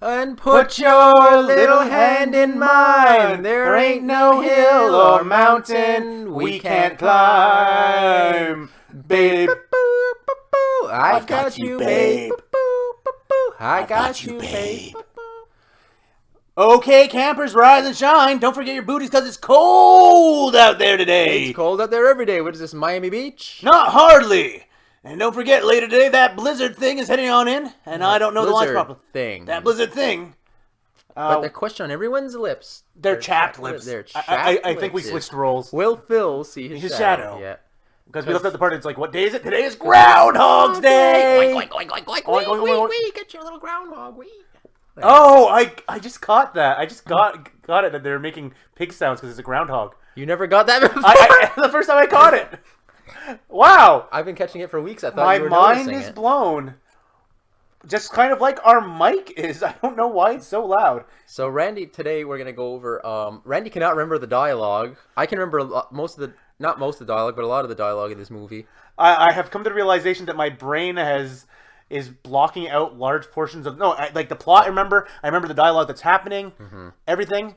And put your little hand in mine. There ain't no hill or mountain we can't climb. Babe, I got you, babe. I got you, babe. Okay, campers, rise and shine. Don't forget your booties because it's cold out there today. It's cold out there every day. What is this, Miami Beach? Not hardly. And don't forget, later today, that blizzard thing is heading on in. And I don't know the launch properly. That blizzard thing. But the question on everyone's lips. They're chapped lips. They're chapped I think we switched roles. Will Phil see his shadow? Yeah. Because we looked at the part, it's like, what day is it? Today is Groundhog's Day! Oink, oink, oink, oink, oink, oink, wee, get your little groundhog, wee. Oh, I just caught that. I just got it that they're making pig sounds because it's a groundhog. You never got that before? The first time I caught it. Wow. I've been catching it for weeks. I thought you were My noticing mind is it. blown. Just kind of like our mic is. I don't know why it's so loud. So Randy, today we're gonna go over. Randy cannot remember the dialogue. I can remember most of the, not most of the dialogue, but a lot of the dialogue in this movie. I have come to the realization that my brain is blocking out large portions of like the plot. I remember the dialogue that's happening, everything,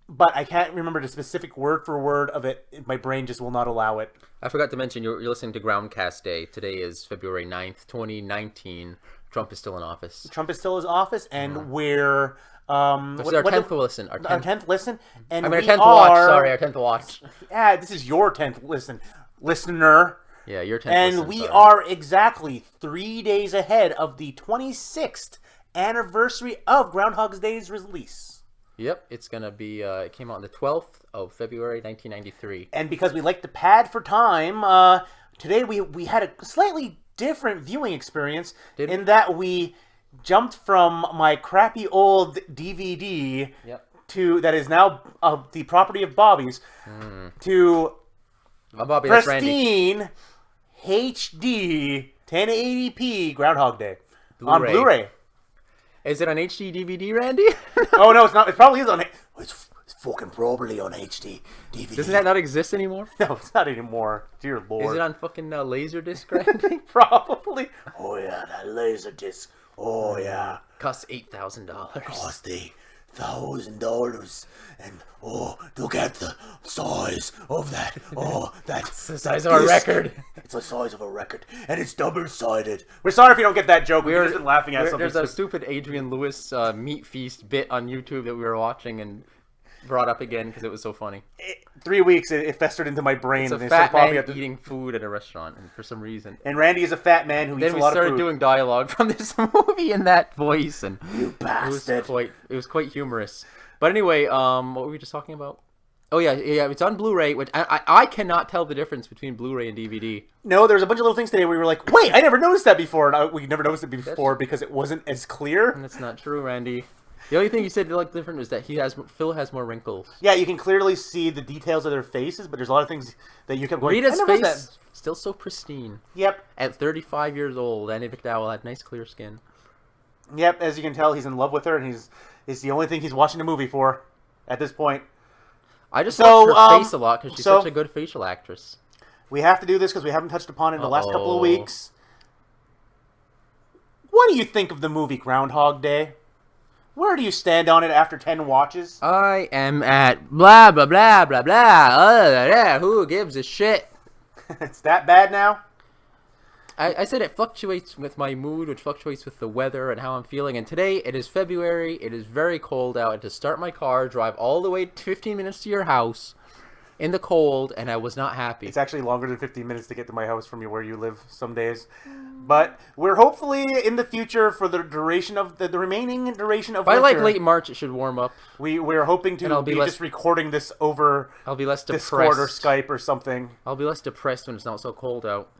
but I can't remember the specific word for word of it. My brain just will not allow it. I forgot to mention you're listening to Groundcast Day. Today is February 9th, 2019. Trump is still in office. Trump is still in office, and we're this is our 10th listen. Our 10th listen, and our 10th watch. Sorry, our 10th watch. Yeah, this is your 10th listener. Yeah, your 10th and listen, we are exactly 3 days ahead of the 26th anniversary of Groundhog's Day's release. Yep, it's gonna be. It came out on the 12th of February, 1993. And because we like to pad for time, today we had a slightly different viewing experience in that we jumped from my crappy old DVD to that is now the property of Bobby's to Bobby, pristine HD 1080p Groundhog Day on Blu-ray. Is it on HD DVD, Randy? Oh no, it's not. It probably is on. It's fucking probably on HD DVD. Doesn't that not exist anymore? No, it's not anymore. Dear Lord. Is it on fucking Laserdisc, Randy? Probably. Oh yeah, that Laserdisc. Oh yeah. Costs $8,000. Cost $1,000, and look at the size of that. That's the size of a record. It's the size of a record, and it's double-sided. We're sorry if you don't get that joke. We've just been laughing at something. There's a stupid Adrian Lewis meat feast bit on YouTube that we were watching and brought up again because it was so funny. 3 weeks, it festered into my brain. It's a fat man eating food at a restaurant, and for some reason. And Randy is a fat man who eats a lot of food. Then we started doing dialogue from this movie in that voice, and you bastard. It was quite humorous. But anyway, what were we just talking about? Oh yeah, it's on Blu-ray. Which I cannot tell the difference between Blu-ray and DVD. No, there's a bunch of little things today where we were like, wait, I never noticed that before, and we never noticed it before because it wasn't as clear. And that's not true, Randy. The only thing you said like different is that Phil has more wrinkles. Yeah, you can clearly see the details of their faces, but there's a lot of things that you kept going. Rita's face still so pristine. Yep. At 35 years old, Andy McDowell had nice clear skin. Yep, as you can tell, he's in love with her, and it's the only thing he's watching the movie for at this point. I just love her face a lot because she's such a good facial actress. We have to do this because we haven't touched upon it in the last couple of weeks. What do you think of the movie Groundhog Day? Where do you stand on it after 10 watches? I am at blah, blah, blah, blah, blah. Who gives a shit? It's that bad now? I said it fluctuates with my mood, which fluctuates with the weather and how I'm feeling. And today, it is February. It is very cold out. I had to start my car, drive all the way 15 minutes to your house in the cold, and I was not happy. It's actually longer than 15 minutes to get to my house from where you live some days. But we're hopefully in the future for the duration of the remaining duration of winter. By like late March, it should warm up. We're hoping to be just recording this over I'll be less depressed. Discord or Skype or something. I'll be less depressed when it's not so cold out.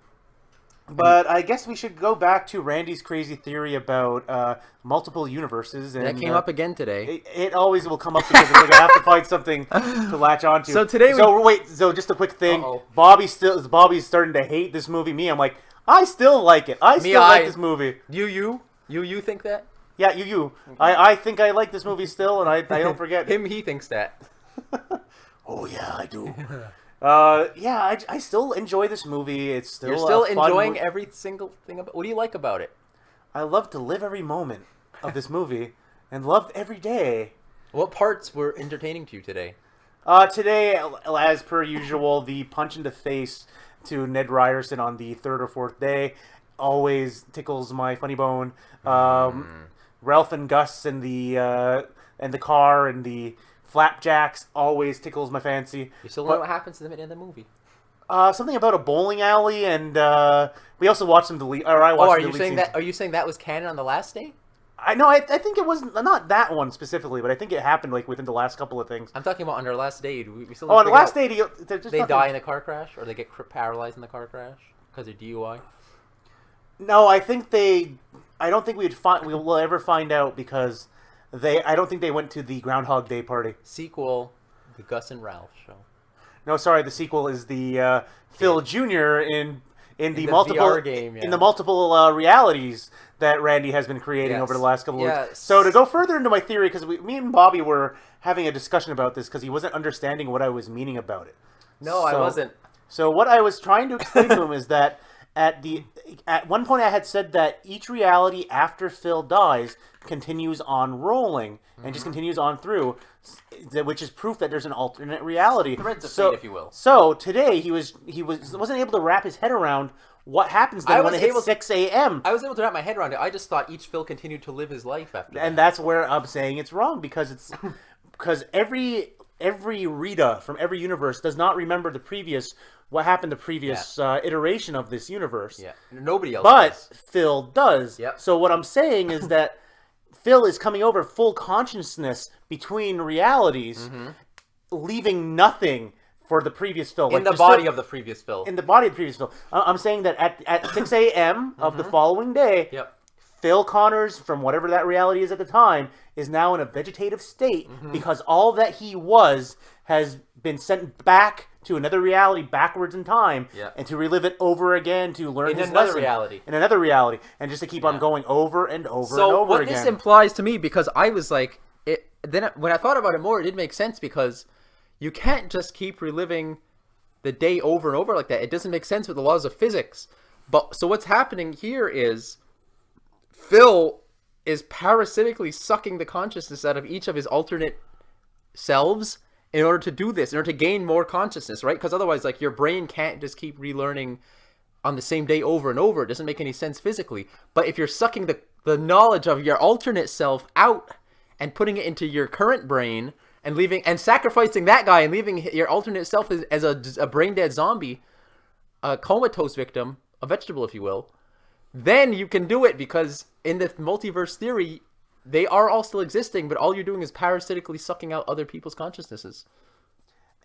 But I guess we should go back to Randy's crazy theory about multiple universes. And that came up again today. It always will come up because we're going to have to find something to latch onto. So today So just a quick thing. Bobby's starting to hate this movie. I'm like, I still like it. I still like this movie. You think that? Yeah, you. I think I like this movie still, and I don't forget. He thinks that. Oh, yeah, I do. I still enjoy this movie. It's still You're still enjoying every single thing about. What do you like about it? I love to live every moment. of this movie and loved every day. What parts were entertaining to you today? Today, as per usual, the punch in the face to Ned Ryerson on the third or fourth day always tickles my funny bone. Ralph and Gus and the car and the flapjacks always tickles my fancy. You still know what happens to them in the movie? Something about a bowling alley, and we also watched some delete. Or I watched. Are you saying that was canon on the last day? I know. I think it wasn't not that one specifically, but I think it happened like within the last couple of things. I'm talking about on their last day. We still on the last day, they die in a car crash, or they get paralyzed in the car crash because of DUI. No, I don't think we'll ever find out because I don't think they went to the Groundhog Day party. Sequel, the Gus and Ralph show. No, sorry. The sequel is the Phil Jr. in the multiple VR game, in the multiple realities that Randy has been creating over the last couple of weeks. So to go further into my theory, because me and Bobby were having a discussion about this because he wasn't understanding what I was meaning about it. No, I wasn't. So what I was trying to explain to him is that at one point I had said that each reality after Phil dies continues on rolling and just continues on through, which is proof that there's an alternate reality. Threads of fate, if you will. So today he wasn't able to wrap his head around what happens then when it hits 6 a.m. I was able to wrap my head around it. I just thought each Phil continued to live his life after that. And that's where I'm saying it's wrong because every Rita from every universe does not remember what happened the previous iteration of this universe. Yeah, nobody else does. But Phil does. Yep. So what I'm saying is that Phil is coming over full consciousness between realities, leaving nothing for the previous Phil. In the body of the previous Phil. In the body of the previous Phil. I'm saying that at 6 a.m. of the following day, Phil Connors, from whatever that reality is at the time, is now in a vegetative state because all that he was has been sent back to another reality backwards in time and to relive it over again to learn his lesson. In another reality. And just to keep on going over and over and over again. So what this implies to me, because I was like, then when I thought about it more, it did make sense because you can't just keep reliving the day over and over like that. It doesn't make sense with the laws of physics. But so what's happening here is Phil is parasitically sucking the consciousness out of each of his alternate selves in order to do this, in order to gain more consciousness, right? Because otherwise, like, your brain can't just keep relearning on the same day over and over. It doesn't make any sense physically. But if you're sucking the knowledge of your alternate self out and putting it into your current brain and leaving and sacrificing that guy and leaving your alternate self as a brain dead zombie, a comatose victim, a vegetable, if you will, then you can do it because in the multiverse theory, they are all still existing, but all you're doing is parasitically sucking out other people's consciousnesses.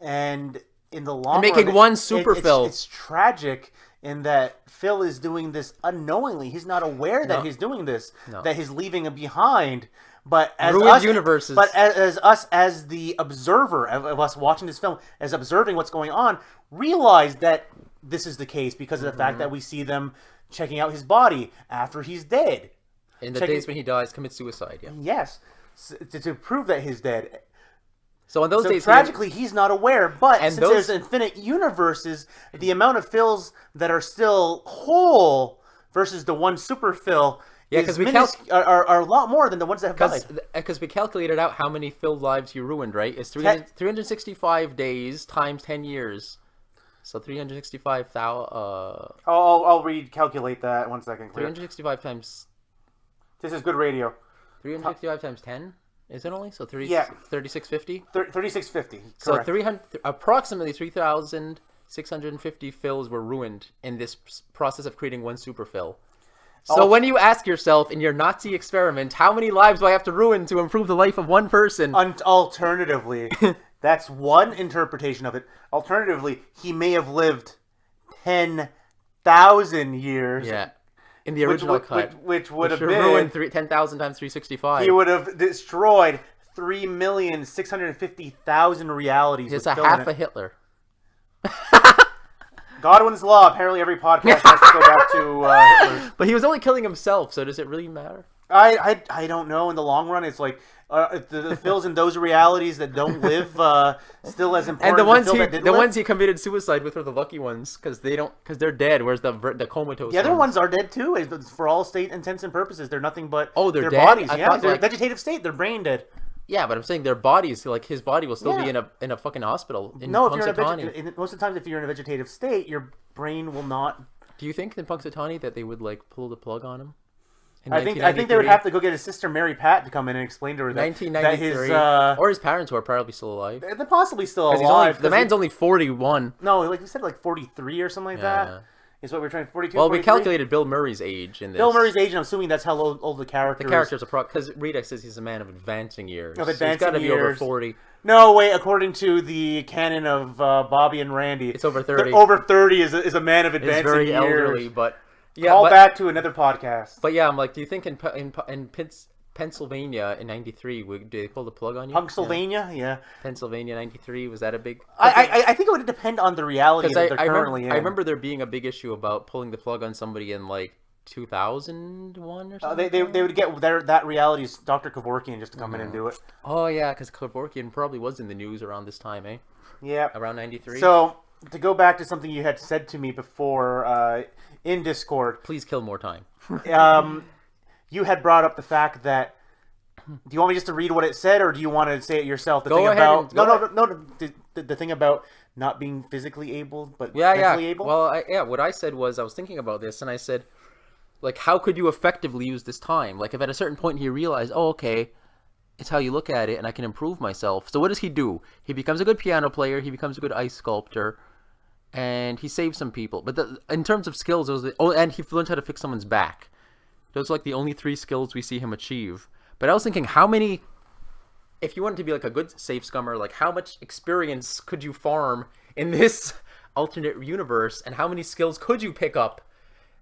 And in the long run, making one super Phil. It's tragic in that Phil is doing this unknowingly. He's not aware that he's doing this, that he's leaving him behind. But as universes. But as us, as the observer of us watching this film, as observing what's going on, realize that this is the case because of the fact that we see them checking out his body after he's dead. In the days when he dies, commits suicide, Yes, to prove that he's dead. So in those days, tragically, he's not aware. But since there's infinite universes, the amount of Phils that are still whole versus the one super Phil because are a lot more than the ones that have died. Because we calculated out how many Phil lives you ruined, right? It's 365 days times 10 years. So 365,000. I'll recalculate that 1 second. 365 times. This is good radio. 365 times 10, is it only? So 3650? 3650. Correct. So approximately 3,650 Phils were ruined in this process of creating one super Phil. So when you ask yourself in your Nazi experiment, how many lives do I have to ruin to improve the life of one person? Alternatively, that's one interpretation of it. Alternatively, he may have lived 10,000 years. Yeah. In the original cut. Which would have been... ruined 10,000 times 365. He would have destroyed 3,650,000 realities. It's a half a Hitler. Godwin's Law. Apparently every podcast has to go back to Hitler. But he was only killing himself, so does it really matter? I don't know. In the long run, it's like the Phils in those realities that don't live still as important. And the ones Phil that did live. ones he committed suicide with are the lucky ones because they're dead. Whereas the comatose. The other ones are dead too. For all state intents and purposes, they're nothing but they're their dead? bodies. I Yeah, thought, they're like- vegetative state. They're brain dead. Yeah, but I'm saying their bodies, like his body, will still be Yeah. in a fucking hospital. No, if you're most of the times, if you're in a vegetative state, your brain will not. Do you think in Punxsutawney that they would like pull the plug on him? I think they would have to go get his sister Mary Pat to come in and explain to her that 1993, his or his parents, who are probably still alive. they're possibly still 'Cause alive. the man's only 41. No, like you said, like 43 or something like Yeah. that. Is what we're trying. 42. Well, 43? we calculated Bill Murray's age in this. Bill Murray's age, and I'm assuming that's how old the character is. The character's because Rita says he's a man of advancing years. Of So he's advancing got to be over years. 40. No, wait. According to the canon of Bobby and Randy, It's over 30. Over 30 is a man of It's advancing very years. elderly, but yeah. Call back to another podcast. But yeah, I'm like, do you think in Pennsylvania in '93, did they pull the plug on you? Pennsylvania, yeah. Pennsylvania '93, was that a big? I think it would depend on the reality that they're currently in. I remember there being a big issue about pulling the plug on somebody in like 2001 or something. They would get that reality's Dr. Kevorkian just to come in and do it. Oh yeah, because Kevorkian probably was in the news around this time, eh? Yeah. Around '93. So to go back to something you had said to me before in Discord, please kill more time. You had brought up the fact that. Do you want me just to read what it said, or do you want to say it yourself? The thing about the thing about not being physically able, but mentally able. Well, what I said was I was thinking about this, and I said, like, how could you effectively use this time? Like, if at a certain point he realized, oh, okay, it's how you look at it, and I can improve myself. So what does he do? He becomes a good piano player. He becomes a good ice sculptor, and he saves some people. But in terms of skills, and he learns how to fix someone's back. Those are like the only 3 skills we see him achieve. But I was thinking, how many, if you wanted to be like a good safe scummer, like how much experience could you farm in this alternate universe, and how many skills could you pick up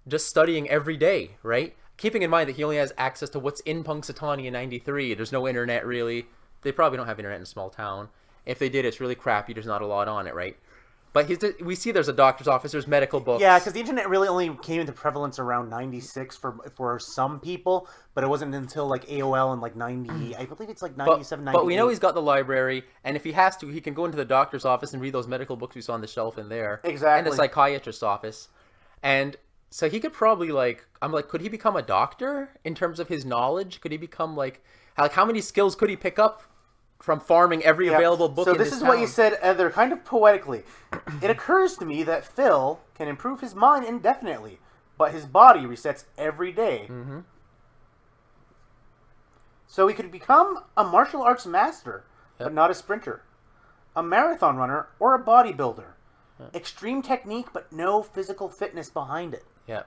just studying every day, right? Keeping in mind that he only has access to what's in Punxsutawney in '93. There's no internet really. They probably don't have internet in a small town. If they did, it's really crappy. There's not a lot on it, right? But we see there's a doctor's office, there's medical books. Yeah, because the internet really only came into prevalence around 96 for some people, but it wasn't until like AOL in like 90, I believe it's like 97, 98. But we know he's got the library, and if he has to, he can go into the doctor's office and read those medical books we saw on the shelf in there. Exactly. And the psychiatrist's office. And so he could probably could he become a doctor in terms of his knowledge? Could he become like how many skills could he pick up from farming every available book in this town? So this is what you said, Heather, kind of poetically. It occurs to me that Phil can improve his mind indefinitely, but his body resets every day. Mm-hmm. So he could become a martial arts master, but not a sprinter, a marathon runner, or a bodybuilder. Extreme technique, but no physical fitness behind it. Yeah.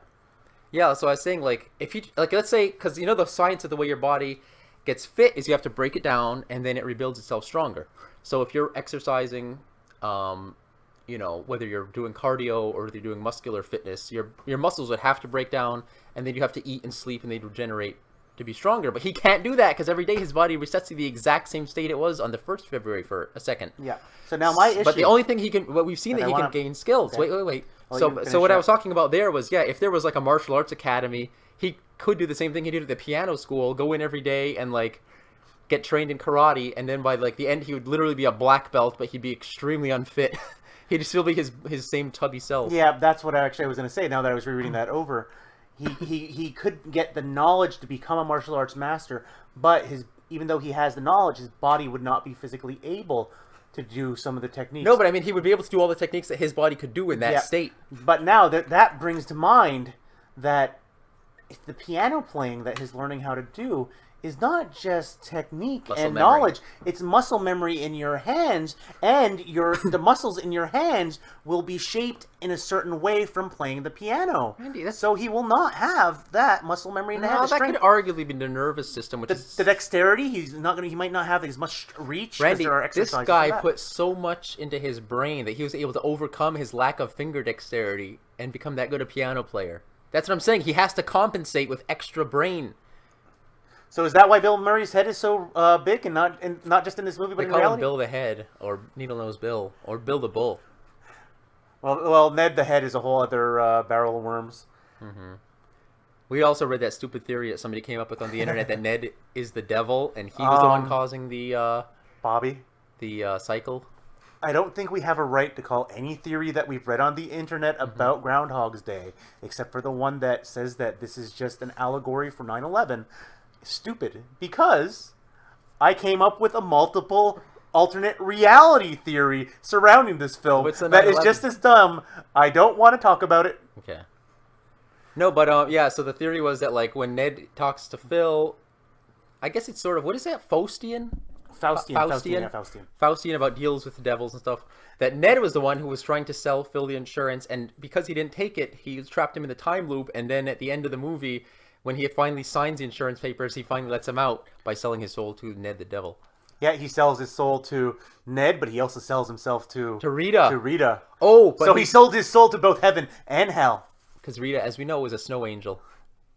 Yeah, so I was saying, like, if you, like, let's say, because you know the science of the way your body gets fit is you have to break it down and then it rebuilds itself stronger. So if you're exercising, whether you're doing cardio or whether you're doing muscular fitness, your muscles would have to break down, and then you have to eat and sleep and they'd regenerate to be stronger. But he can't do that because every day his body resets to the exact same state it was on the 1st February for a second. Yeah. So now my issue... But the only thing he can... What we've seen that he can gain skills. Okay. Wait. So what I was talking about there was, if there was like a martial arts academy, he could do the same thing he did at the piano school, go in every day and like get trained in karate, and then by like the end he would literally be a black belt, but he'd be extremely unfit. He'd still be his same tubby self. Yeah, that's what I was going to say now that I was rereading that over. He could get the knowledge to become a martial arts master, but even though he has the knowledge, his body would not be physically able to do some of the techniques. No, but I mean, he would be able to do all the techniques that his body could do in that state. But now that brings to mind that the piano playing that he's learning how to do is not just technique and knowledge. It's muscle memory in your hands, and the muscles in your hands will be shaped in a certain way from playing the piano. Randy, so he will not have that muscle memory in the hands. That could arguably be the nervous system, which is the dexterity. He might not have as much reach. Randy, there are exercises this guy put so much into his brain that he was able to overcome his lack of finger dexterity and become that good a piano player. That's what I'm saying. He has to compensate with extra brain. So is that why Bill Murray's head is so big and not just in this movie, but in reality? They call him Bill the Head, or Needle Nose Bill, or Bill the Bull. Well, Ned the Head is a whole other barrel of worms. Mm-hmm. We also read that stupid theory that somebody came up with on the internet that Ned is the devil and he was the one causing the Bobby, the cycle. I don't think we have a right to call any theory that we've read on the internet about Groundhog's Day, except for the one that says that this is just an allegory for 9/11, stupid. Because I came up with a multiple alternate reality theory surrounding this film that is just as dumb. I don't want to talk about it. Okay. No, but yeah, so the theory was that like when Ned talks to Phil, I guess it's sort of, what is that, Faustian about deals with the devils and stuff, that Ned was the one who was trying to sell Phil the insurance, and because he didn't take it, he trapped him in the time loop, and then at the end of the movie, when he finally signs the insurance papers, he finally lets him out by selling his soul to Ned the devil. Yeah, he sells his soul to Ned, but he also sells himself to Rita. So he sold his soul to both heaven and hell. Because Rita, as we know, is a snow angel.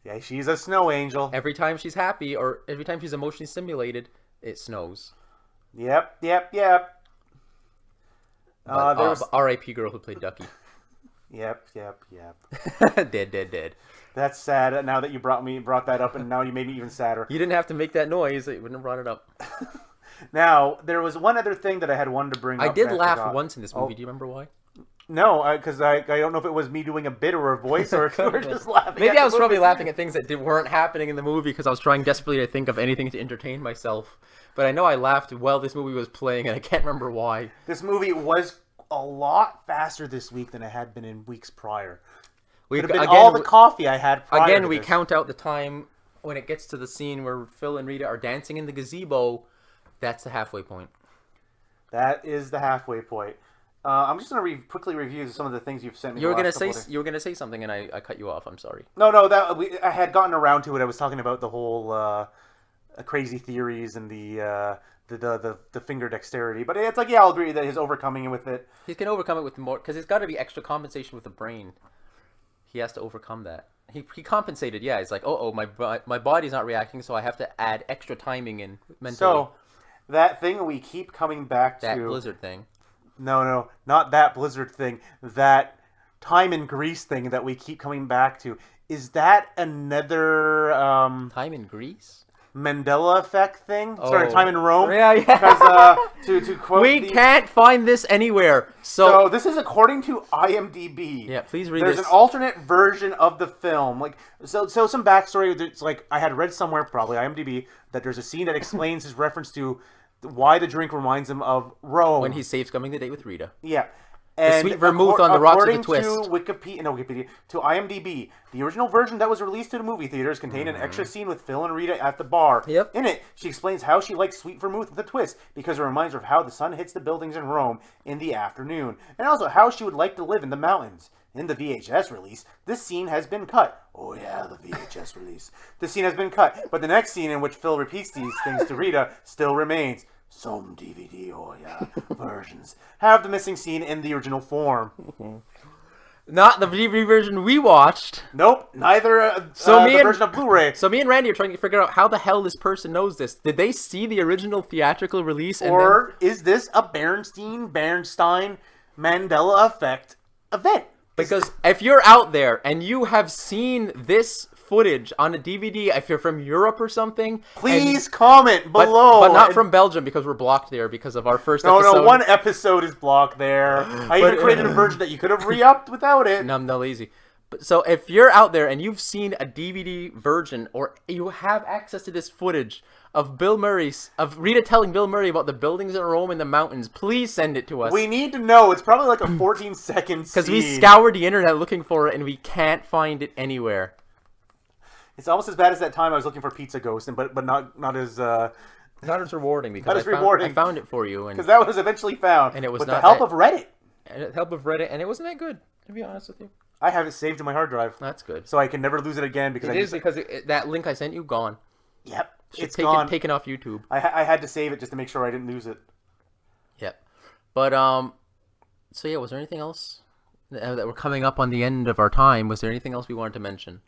Yeah, she's a snow angel. Every time she's happy or every time she's emotionally stimulated, it snows. Yep. There's R.I.P. girl who played Ducky. Yep. Dead. That's sad. Now that you brought that up, and now you made me even sadder. You didn't have to make that noise. You wouldn't have brought it up. Now, there was one other thing that I had wanted to bring up. I did laugh once in this movie. Do you remember why? No, because I don't know if it was me doing a bit or a voice, or if you were just laughing. Maybe I was probably laughing at things that weren't happening in the movie because I was trying desperately to think of anything to entertain myself. But I know I laughed while this movie was playing, and I can't remember why. This movie was a lot faster this week than it had been in weeks prior. Could have been all the coffee I had prior Again, to we this. count out the time when it gets to the scene where Phil and Rita are dancing in the gazebo. That's the halfway point. That is the halfway point. I'm just going to quickly review some of the things you've sent me. You were going to say something, and I cut you off. I'm sorry. No, I had gotten around to it. I was talking about the whole crazy theories and the finger dexterity. But it's like, yeah, I'll agree that he's overcoming with it. He can overcome it with more, because it's got to be extra compensation with the brain. He has to overcome that. He compensated. Yeah, he's like, my body's not reacting, so I have to add extra timing in mentally. So that thing we keep coming back to. That blizzard thing. No, not that blizzard thing. That time in Greece thing that we keep coming back to. Is that another time in Greece? Mandela effect thing? Sorry, time in Rome? Yeah. Because to quote can't find this anywhere. So this is according to IMDb. Yeah, please read There's this. An alternate version of the film. So some backstory. It's like I had read somewhere, probably IMDb, that there's a scene that explains his reference to why the drink reminds him of Rome. When he saves coming the date with Rita. Yeah. The sweet vermouth on the rocks of the twist. According to IMDb, the original version that was released to the movie theaters contained an extra scene with Phil and Rita at the bar. Yep. In it, she explains how she likes sweet vermouth with a twist because it reminds her of how the sun hits the buildings in Rome in the afternoon, and also how she would like to live in the mountains. In the VHS release, this scene has been cut. Oh yeah, the VHS release. This scene has been cut, but the next scene in which Phil repeats these things to Rita still remains. Some DVD, versions have the missing scene in the original form. Not the DVD version we watched. Nope, neither the version of Blu-ray. So me and Randy are trying to figure out how the hell this person knows this. Did they see the original theatrical release? Or is this a Bernstein Mandela effect event? Because if you're out there and you have seen this footage on a DVD, if you're from Europe or something, please comment below. But not from Belgium, because we're blocked there because of our first episode. No, one episode is blocked there. I even created a version that you could have re-upped without it. No, I'm not lazy. So if you're out there and you've seen a DVD version, or you have access to this footage of Rita telling Bill Murray about the buildings in Rome and the mountains, please send it to us. We need to know. It's probably like a 14-second scene. Because we scoured the internet looking for it and we can't find it anywhere. It's almost as bad as that time I was looking for Pizza Ghost, but not as not as rewarding, because I found it for you, because that was eventually found, and it was with the help of Reddit. And it wasn't that good, to be honest with you. I have it saved in my hard drive. That's good. So I can never lose it again because that link I sent you gone. Yep, it's gone. Taken off YouTube. I had to save it just to make sure I didn't lose it. Yep. But so yeah, was there anything else that we're coming up on the end of our time? Was there anything else we wanted to mention?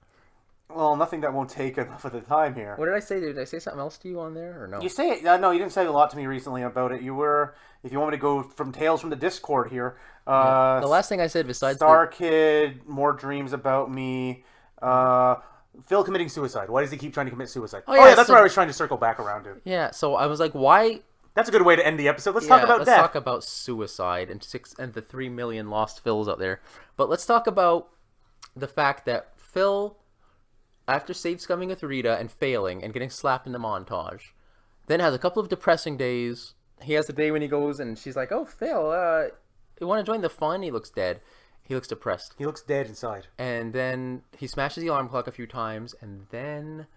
Well, nothing that won't take enough of the time here. What did I say? Did I say something else to you on there, or no? You say it. No, you didn't say a lot to me recently about it. You were, if you want me to go from Tales from the Discord here. The last thing I said besides Star Kid, More Dreams About Me, Phil committing suicide. Why does he keep trying to commit suicide? Oh, yeah, that's so- what I was trying to circle back around to. Yeah, so I was like, why... That's a good way to end the episode. Let's talk about let's death. talk about suicide and the 3 million lost Phils out there. But let's talk about the fact that Phil, after save scumming with Rita and failing and getting slapped in the montage, then has a couple of depressing days. He has the day when he goes and she's like, "Oh, Phil, you want to join the fun?" He looks dead. He looks depressed. He looks dead inside. And then he smashes the alarm clock a few times, and then...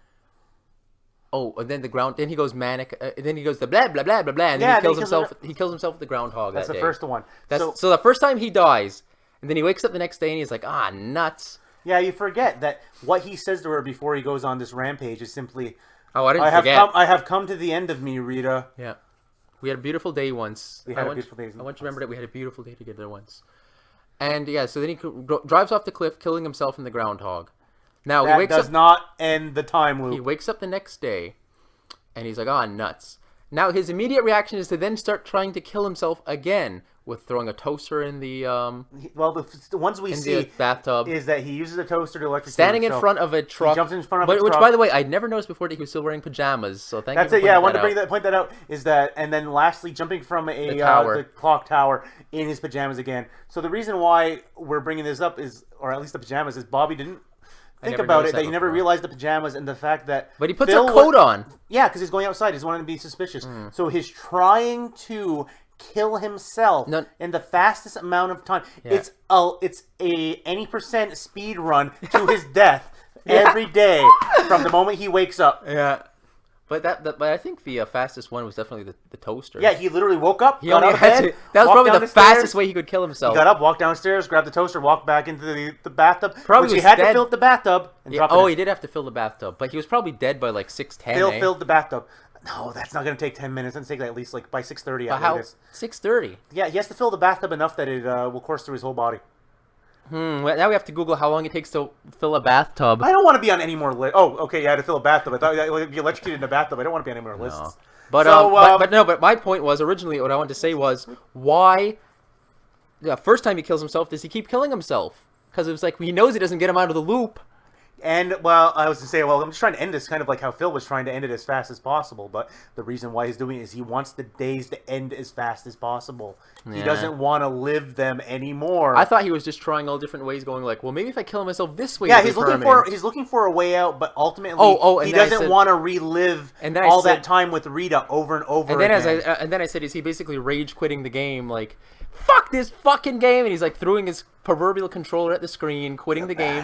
and then then he goes manic. Then he goes the blah blah blah blah blah, and then he kills himself. He kills himself with the groundhog. That's that the day. first one. So the first time he dies, and then he wakes up the next day and he's like, nuts. Yeah, you forget that what he says to her before he goes on this rampage is simply, "Oh, I didn't forget. I have come to the end of me, Rita." Yeah, we had a beautiful day once. We had a beautiful day. I want you to remember that we had a beautiful day together once. And yeah, so then he drives off the cliff, killing himself in the groundhog. Now that he wakes does up. not end the time loop. He wakes up the next day. And he's like, nuts. Now, his immediate reaction is to then start trying to kill himself again with throwing a toaster in the the ones we see the bathtub is that he uses a toaster to electrocute standing himself. in front of a truck. He jumps in front of a truck. Which, by the way, I'd never noticed before that he was still wearing pajamas. So thank you. That's it. Yeah, I wanted to point that out. Is that, and then lastly, jumping from the clock tower in his pajamas again. So the reason why we're bringing this up is, or at least the pajamas, is Bobby didn't think about it, that he never realized the pajamas and the fact that... But he puts a coat on. Yeah, because he's going outside. He's wanting to be suspicious. So he's trying to kill himself in the fastest amount of time. Yeah. It's a any percent speed run to his death every day from the moment he wakes up. Yeah. But I think the fastest one was definitely the toaster. Yeah, he literally woke up, got out of bed, that was probably the fastest way he could kill himself. He got up, walked downstairs, grabbed the toaster, walked back into the bathtub, probably which he had to fill up the bathtub. And drop it he did have to fill the bathtub, but he was probably dead by like 6:10. Phil filled the bathtub. No, that's not going to take 10 minutes. It's going to take at least by 6:30 at latest. 6:30? Yeah, he has to fill the bathtub enough that it will course through his whole body. Well, now we have to Google how long it takes to fill a bathtub. I don't want to be on any more lists. Oh, okay, you had to fill a bathtub. I thought you'd be electrocuted in a bathtub. I don't want to be on any more lists. But my point was, originally what I wanted to say was, why the first time he kills himself does he keep killing himself? Because it was like, he knows he doesn't get him out of the loop. And, well, I was to say, I'm just trying to end this kind of like how Phil was trying to end it as fast as possible. But the reason why he's doing it is he wants the days to end as fast as possible. Yeah. He doesn't want to live them anymore. I thought he was just trying all different ways, going like, well, maybe if I kill myself this way. Yeah, he's looking for a way out, but ultimately he doesn't want to relive that time with Rita over and over again. And then I said, is he basically rage quitting the game, like, fuck this fucking game, and he's like throwing his proverbial controller at the screen, quitting the game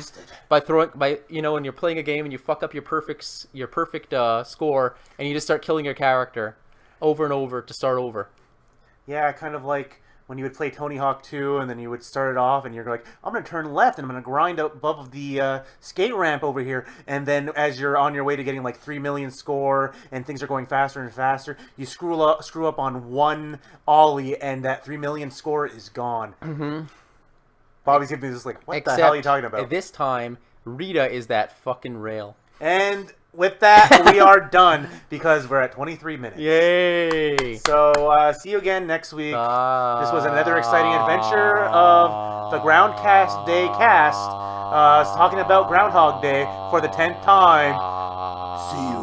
by when you're playing a game and you fuck up your perfect score and you just start killing your character over and over to start over. Yeah, kind of like when you would play Tony Hawk 2 and then you would start it off and you're like, I'm going to turn left and I'm going to grind up above the skate ramp over here. And then as you're on your way to getting like 3 million score and things are going faster and faster, you screw up on one ollie and that 3 million score is gone. Mm-hmm. Bobby's giving me this like, what the hell are you talking about? At this time, Rita is that fucking rail. And with that, we are done because we're at 23 minutes. Yay! So, see you again next week. This was another exciting adventure of the Groundcast Day cast. Talking about Groundhog Day for the 10th time. See you.